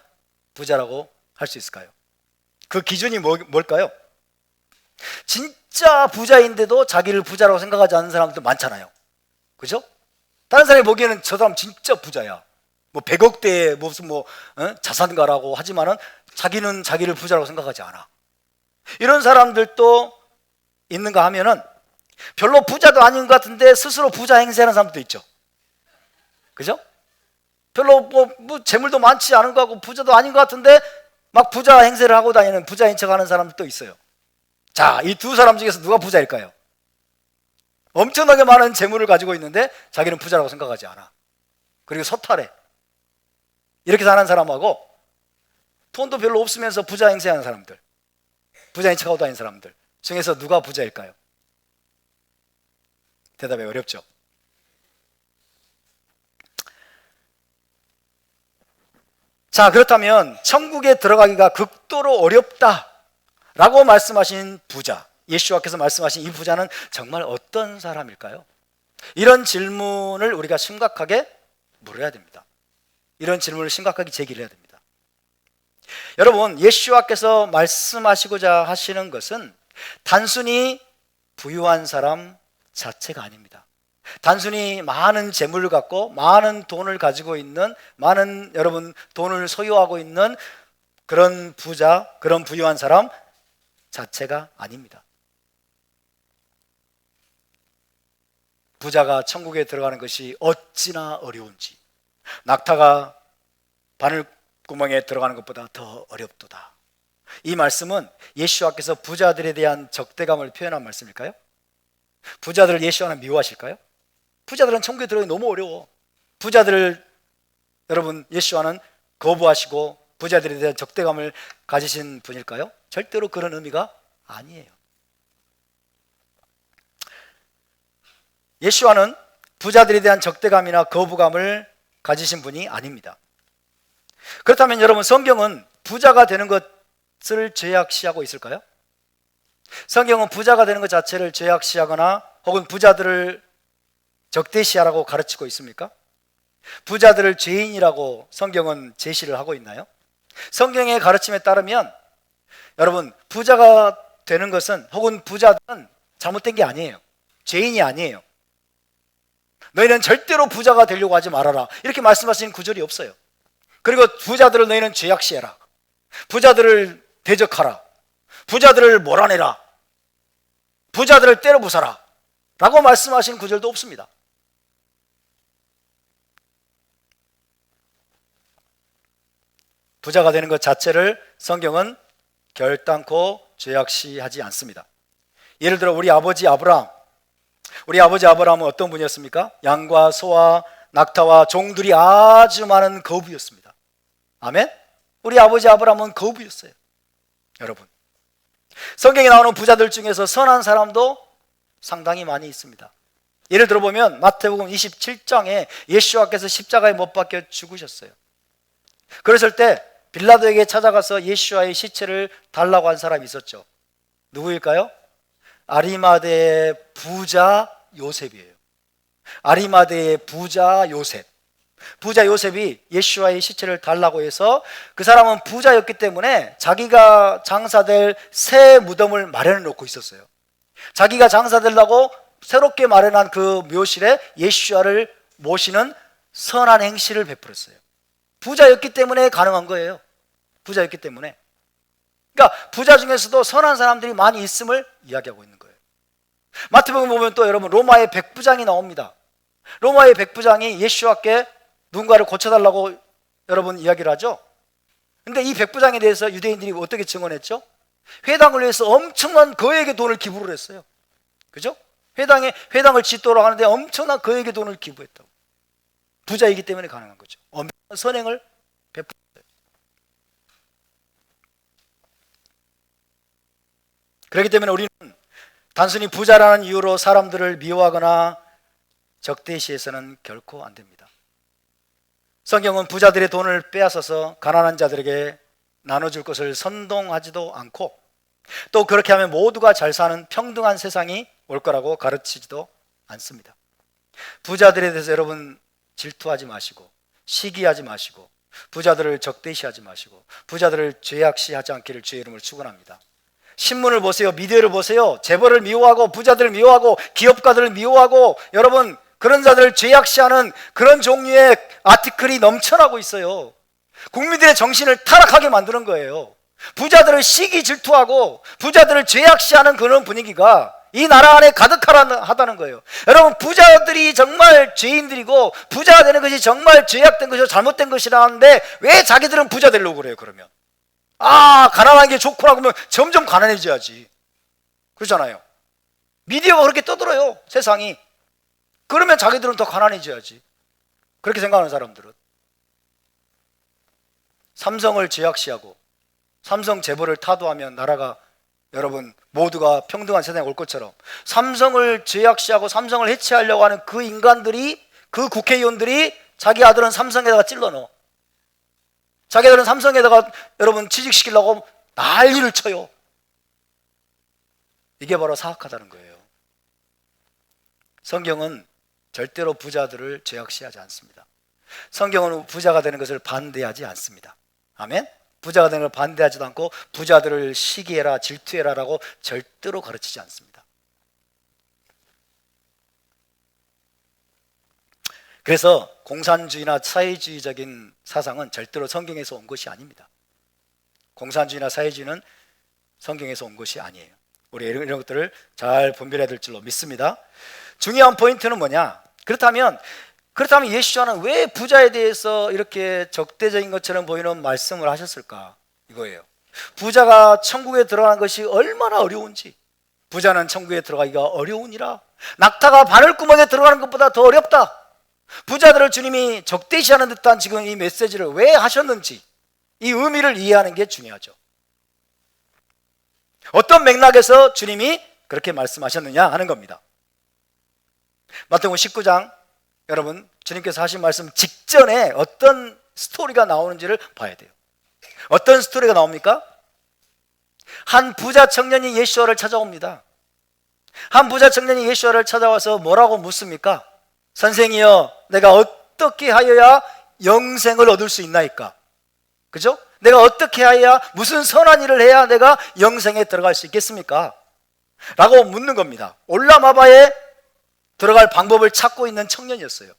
부자라고 할 수 있을까요? 그 기준이 뭘까요? 진짜 부자인데도 자기를 부자라고 생각하지 않는 사람들 많잖아요. 그죠? 다른 사람이 보기에는 저 사람 진짜 부자야, 뭐 100억대의 무슨 자산가라고 하지만은 자기는 자기를 부자라고 생각하지 않아. 이런 사람들도 있는가 하면은 별로 부자도 아닌 것 같은데 스스로 부자 행세하는 사람도 있죠. 그죠? 별로 뭐 재물도 많지 않은 것 같고 부자도 아닌 것 같은데 막 부자 행세를 하고 다니는, 부자인 척하는 사람도 있어요. 자, 이 두 사람 중에서 누가 부자일까요? 엄청나게 많은 재물을 가지고 있는데 자기는 부자라고 생각하지 않아. 그리고 소탈해. 이렇게 사는 사람하고 돈도 별로 없으면서 부자 행세하는 사람들, 부자인 척하고 다니는 사람들 중에서 누가 부자일까요? 대답이 어렵죠. 자, 그렇다면 천국에 들어가기가 극도로 어렵다라고 말씀하신 부자, 예수와께서 말씀하신 이 부자는 정말 어떤 사람일까요? 이런 질문을 우리가 심각하게 물어야 됩니다. 이런 질문을 심각하게 제기를 해야 됩니다. 여러분, 예수와께서 말씀하시고자 하시는 것은 단순히 부유한 사람 자체가 아닙니다. 단순히 많은 재물을 갖고 많은 돈을 가지고 있는, 많은 여러분 돈을 소유하고 있는 그런 부자, 그런 부유한 사람 자체가 아닙니다. 부자가 천국에 들어가는 것이 어찌나 어려운지, 낙타가 바늘구멍에 들어가는 것보다 더 어렵도다. 이 말씀은 예수와께서 부자들에 대한 적대감을 표현한 말씀일까요? 부자들을 예수와는 미워하실까요? 부자들은 천국에 들어가기 너무 어려워. 부자들을 여러분 예수와는 거부하시고 부자들에 대한 적대감을 가지신 분일까요? 절대로 그런 의미가 아니에요. 예수와는 부자들에 대한 적대감이나 거부감을 가지신 분이 아닙니다. 그렇다면 여러분, 성경은 부자가 되는 것을 죄악시하고 있을까요? 성경은 부자가 되는 것 자체를 죄악시하거나 혹은 부자들을 적대시하라고 가르치고 있습니까? 부자들을 죄인이라고 성경은 제시를 하고 있나요? 성경의 가르침에 따르면 여러분, 부자가 되는 것은, 혹은 부자들은 잘못된 게 아니에요. 죄인이 아니에요. 너희는 절대로 부자가 되려고 하지 말아라, 이렇게 말씀하시는 구절이 없어요. 그리고 부자들을 너희는 죄악시해라, 부자들을 대적하라, 부자들을 몰아내라, 부자들을 때려 부숴라 라고 말씀하시는 구절도 없습니다. 부자가 되는 것 자체를 성경은 결단코 죄악시하지 않습니다. 예를 들어 우리 아버지 아브라함은 어떤 분이었습니까? 양과 소와 낙타와 종들이 아주 많은 거부였습니다. 아멘? 우리 아버지 아브라함은 거부였어요. 여러분, 성경에 나오는 부자들 중에서 선한 사람도 상당히 많이 있습니다. 예를 들어보면 마태복음 27장에 예수와께서 십자가에 못 박혀 죽으셨어요. 그랬을 때 빌라도에게 찾아가서 예수와의 시체를 달라고 한 사람이 있었죠. 누구일까요? 아리마대의 부자 요셉이에요. 아리마대의 부자 요셉. 부자 요셉이 예수와의 시체를 달라고 해서, 그 사람은 부자였기 때문에 자기가 장사될 새 무덤을 마련해 놓고 있었어요. 자기가 장사되려고 새롭게 마련한 그 묘실에 예수와를 모시는 선한 행실을 베풀었어요. 부자였기 때문에 가능한 거예요. 부자였기 때문에. 그러니까 부자 중에서도 선한 사람들이 많이 있음을 이야기하고 있는 거예요. 마태복음 보면 또 여러분 로마의 백부장이 나옵니다. 로마의 백부장이 예수와께 누군가를 고쳐달라고 여러분 이야기를 하죠. 근데 이 백부장에 대해서 유대인들이 어떻게 증언했죠? 회당을 위해서 엄청난 거액의 돈을 기부를 했어요. 그죠? 회당을 짓도록 하는데 엄청난 거액의 돈을 기부했다고. 부자이기 때문에 가능한 거죠. 엄청난 선행을 베풀었어요. 그렇기 때문에 우리는 단순히 부자라는 이유로 사람들을 미워하거나 적대시해서는 결코 안 됩니다. 성경은 부자들의 돈을 빼앗아서 가난한 자들에게 나눠줄 것을 선동하지도 않고, 또 그렇게 하면 모두가 잘 사는 평등한 세상이 올 거라고 가르치지도 않습니다. 부자들에 대해서 여러분 질투하지 마시고, 시기하지 마시고, 부자들을 적대시하지 마시고, 부자들을 죄악시하지 않기를 주의 이름으로 축원합니다. 신문을 보세요, 미디어를 보세요. 재벌을 미워하고 부자들을 미워하고 기업가들을 미워하고 여러분 그런 자들을 죄악시하는 그런 종류의 아티클이 넘쳐나고 있어요. 국민들의 정신을 타락하게 만드는 거예요. 부자들을 시기 질투하고 부자들을 죄악시하는 그런 분위기가 이 나라 안에 가득하다는 거예요. 여러분, 부자들이 정말 죄인들이고 부자가 되는 것이 정말 죄악된 것이고 잘못된 것이라는데 왜 자기들은 부자 되려고 그래요? 그러면 가난한 게 좋구나 그러면 점점 가난해져야지. 그렇잖아요. 미디어가 그렇게 떠들어요, 세상이. 그러면 자기들은 더 가난해져야지. 그렇게 생각하는 사람들은 삼성을 제약시하고 삼성 재벌을 타도하면 나라가, 여러분, 모두가 평등한 세상에 올 것처럼 삼성을 제약시하고 삼성을 해체하려고 하는 그 인간들이, 그 국회의원들이 자기 아들은 삼성에다가 찔러 넣어. 자기 아들은 삼성에다가 여러분 취직시키려고 난리를 쳐요. 이게 바로 사악하다는 거예요. 성경은 절대로 부자들을 죄악시하지 않습니다. 성경은 부자가 되는 것을 반대하지 않습니다. 아멘? 부자가 되는 걸 반대하지도 않고 부자들을 시기해라, 질투해라라고 절대로 가르치지 않습니다. 그래서 공산주의나 사회주의적인 사상은 절대로 성경에서 온 것이 아닙니다. 공산주의나 사회주의는 성경에서 온 것이 아니에요. 우리 이런 것들을 잘 분별해야 될 줄로 믿습니다. 중요한 포인트는 뭐냐? 그렇다면 예수님은 왜 부자에 대해서 이렇게 적대적인 것처럼 보이는 말씀을 하셨을까? 이거예요. 부자가 천국에 들어가는 것이 얼마나 어려운지. 부자는 천국에 들어가기가 어려우니라. 낙타가 바늘구멍에 들어가는 것보다 더 어렵다. 부자들을 주님이 적대시하는 듯한 지금 이 메시지를 왜 하셨는지, 이 의미를 이해하는 게 중요하죠. 어떤 맥락에서 주님이 그렇게 말씀하셨느냐 하는 겁니다. 마태복음 19장, 여러분, 주님께서 하신 말씀 직전에 어떤 스토리가 나오는지를 봐야 돼요. 어떤 스토리가 나옵니까? 한 부자 청년이 예수와를 찾아옵니다. 한 부자 청년이 예수와를 찾아와서 뭐라고 묻습니까? 선생이여, 내가 어떻게 하여야 영생을 얻을 수 있나이까? 그죠? 내가 어떻게 하여야, 무슨 선한 일을 해야 내가 영생에 들어갈 수 있겠습니까? 라고 묻는 겁니다. 올라마바에 들어갈 방법을 찾고 있는 청년이었어요.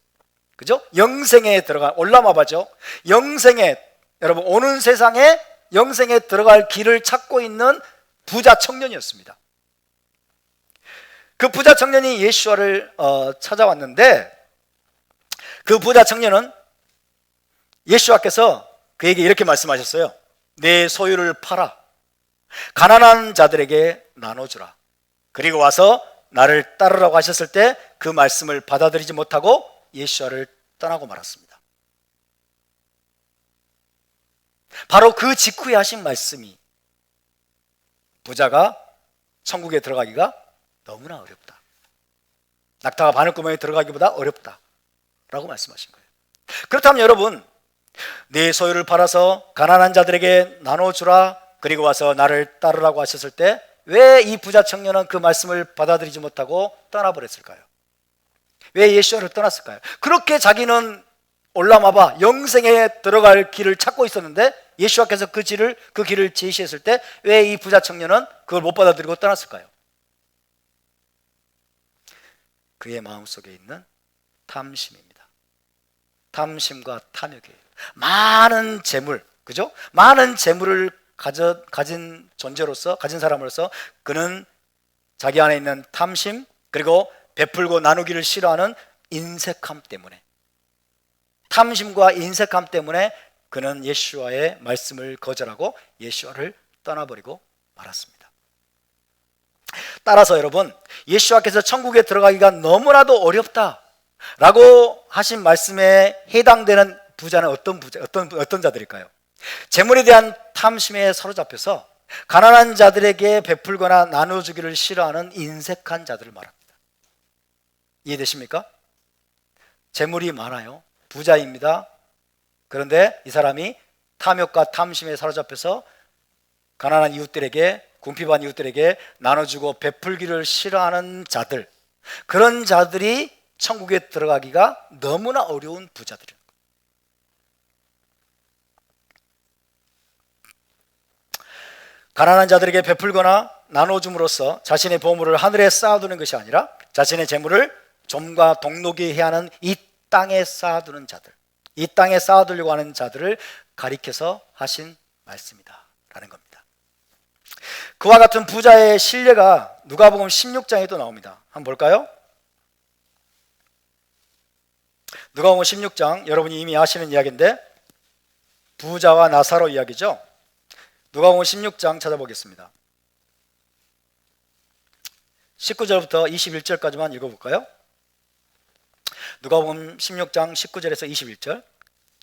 그죠? 영생에 들어갈, 올라마바죠. 영생에, 여러분, 오는 세상에 영생에 들어갈 길을 찾고 있는 부자 청년이었습니다. 그 부자 청년이 예수와를 찾아왔는데, 그 부자 청년은 예수와께서 그에게 이렇게 말씀하셨어요. 내 소유를 팔아 가난한 자들에게 나눠주라. 그리고 와서 나를 따르라고 하셨을 때 그 말씀을 받아들이지 못하고 예수와를 떠나고 말았습니다. 바로 그 직후에 하신 말씀이 부자가 천국에 들어가기가 너무나 어렵다. 낙타가 바늘구멍에 들어가기보다 어렵다 라고 말씀하신 거예요. 그렇다면 여러분, 내 소유를 팔아서 가난한 자들에게 나눠주라. 그리고 와서 나를 따르라고 하셨을 때 왜 이 부자 청년은 그 말씀을 받아들이지 못하고 떠나버렸을까요? 왜 예수와를 떠났을까요? 그렇게 자기는 올라마바 영생에 들어갈 길을 찾고 있었는데 예수와께서 그 길을 제시했을 때 왜 이 부자 청년은 그걸 못 받아들이고 떠났을까요? 그의 마음속에 있는 탐심입니다. 탐심과 탐욕이에요. 많은 재물, 그죠? 많은 재물을 가진 존재로서, 가진 사람으로서 그는 자기 안에 있는 탐심, 그리고 베풀고 나누기를 싫어하는 인색함 때문에, 탐심과 인색함 때문에 그는 예수와의 말씀을 거절하고 예수와를 떠나버리고 말았습니다. 따라서 여러분, 예수와께서 천국에 들어가기가 너무나도 어렵다라고 하신 말씀에 해당되는 부자는 어떤 자들일까요? 재물에 대한 탐심에 사로잡혀서 가난한 자들에게 베풀거나 나눠주기를 싫어하는 인색한 자들을 말합니다. 이해되십니까? 재물이 많아요. 부자입니다. 그런데 이 사람이 탐욕과 탐심에 사로잡혀서 가난한 이웃들에게, 궁핍한 이웃들에게 나눠주고 베풀기를 싫어하는 자들, 그런 자들이 천국에 들어가기가 너무나 어려운 부자들이에요. 가난한 자들에게 베풀거나 나눠줌으로써 자신의 보물을 하늘에 쌓아두는 것이 아니라 자신의 재물을 좀과 동록이 해야 하는 이 땅에 쌓아두는 자들, 이 땅에 쌓아두려고 하는 자들을 가리켜서 하신 말씀이다 라는 겁니다. 그와 같은 부자의 신뢰가 누가복음 16장에 또 나옵니다. 한번 볼까요? 누가복음 16장, 여러분이 이미 아시는 이야기인데 부자와 나사로 이야기죠. 누가복음 16장 찾아보겠습니다. 19절부터 21절까지만 읽어볼까요? 누가복음 16장 19절에서 21절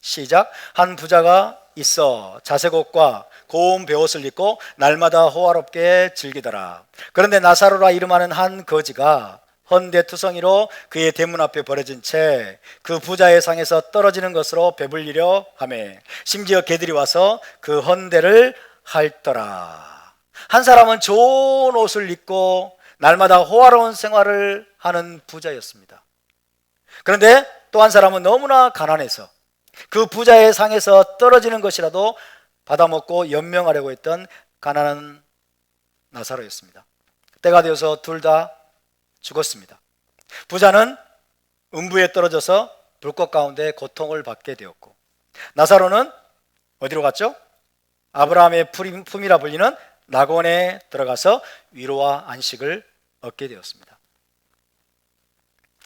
시작. 한 부자가 있어 자색 옷과 고운 베옷을 입고 날마다 호화롭게 즐기더라. 그런데 나사로라 이름하는 한 거지가 헌대투성이로 그의 대문 앞에 버려진 채 그 부자의 상에서 떨어지는 것으로 배불리려 하매 심지어 개들이 와서 그 헌대를 핥더라. 한 사람은 좋은 옷을 입고 날마다 호화로운 생활을 하는 부자였습니다. 그런데 또 한 사람은 너무나 가난해서 그 부자의 상에서 떨어지는 것이라도 받아먹고 연명하려고 했던 가난한 나사로였습니다. 때가 되어서 둘 다 죽었습니다. 부자는 음부에 떨어져서 불꽃 가운데 고통을 받게 되었고, 나사로는 어디로 갔죠? 아브라함의 품이라 불리는 낙원에 들어가서 위로와 안식을 얻게 되었습니다.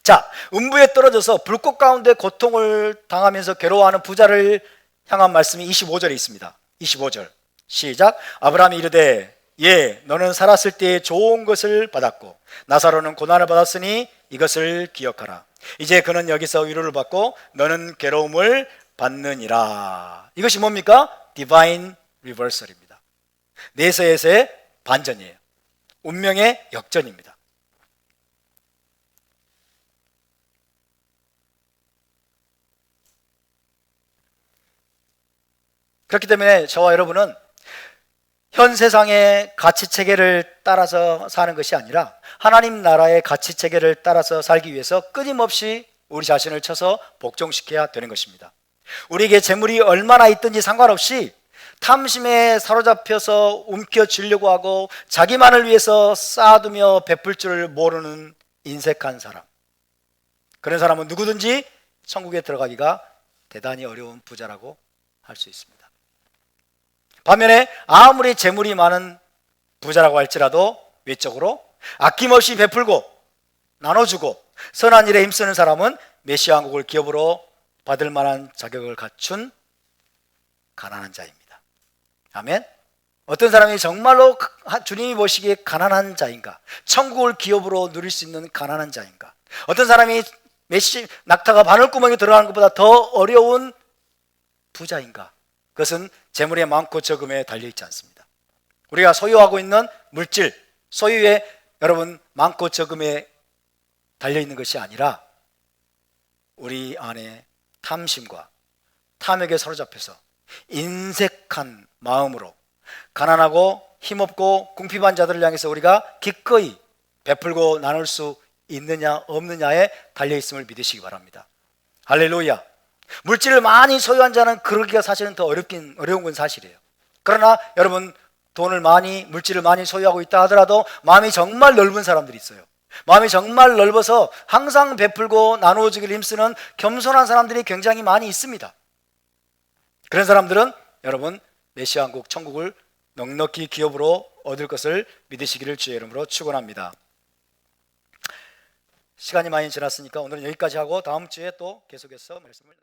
자, 음부에 떨어져서 불꽃 가운데 고통을 당하면서 괴로워하는 부자를 향한 말씀이 25절에 있습니다. 25절 시작. 아브라함이 이르되 예, 너는 살았을 때에 좋은 것을 받았고 나사로는 고난을 받았으니 이것을 기억하라. 이제 그는 여기서 위로를 받고 너는 괴로움을 받느니라. 이것이 뭡니까? 디바인 리버설입니다. 내세에서의 반전이에요. 운명의 역전입니다. 그렇기 때문에 저와 여러분은 현 세상의 가치 체계를 따라서 사는 것이 아니라 하나님 나라의 가치 체계를 따라서 살기 위해서 끊임없이 우리 자신을 쳐서 복종시켜야 되는 것입니다. 우리에게 재물이 얼마나 있든지 상관없이 탐심에 사로잡혀서 움켜쥐려고 하고 자기만을 위해서 쌓아두며 베풀 줄을 모르는 인색한 사람, 그런 사람은 누구든지 천국에 들어가기가 대단히 어려운 부자라고 할 수 있습니다. 반면에 아무리 재물이 많은 부자라고 할지라도 외적으로 아낌없이 베풀고 나눠주고 선한 일에 힘쓰는 사람은 메시아 왕국을 기업으로 받을 만한 자격을 갖춘 가난한 자입니다. 아멘. 어떤 사람이 정말로 주님이 보시기에 가난한 자인가? 천국을 기업으로 누릴 수 있는 가난한 자인가? 어떤 사람이 낙타가 바늘구멍에 들어가는 것보다 더 어려운 부자인가? 그것은 재물의 많고 적음에 달려있지 않습니다. 우리가 소유하고 있는 물질, 소유에 여러분 많고 적음에 달려있는 것이 아니라 우리 안에 탐심과 탐욕에 사로잡혀서 인색한 마음으로 가난하고 힘없고 궁핍한 자들을 향해서 우리가 기꺼이 베풀고 나눌 수 있느냐 없느냐에 달려있음을 믿으시기 바랍니다. 할렐루야. 물질을 많이 소유한 자는 그러기가 사실은 더 어려운 건 사실이에요. 그러나 여러분 물질을 많이 소유하고 있다 하더라도 마음이 정말 넓은 사람들이 있어요. 마음이 정말 넓어서 항상 베풀고 나누어주기를 힘쓰는 겸손한 사람들이 굉장히 많이 있습니다. 그런 사람들은 여러분 메시아 왕국 천국을 넉넉히 기업으로 얻을 것을 믿으시기를 주의 이름으로 축원합니다. 시간이 많이 지났으니까 오늘은 여기까지 하고 다음 주에 또 계속해서 말씀을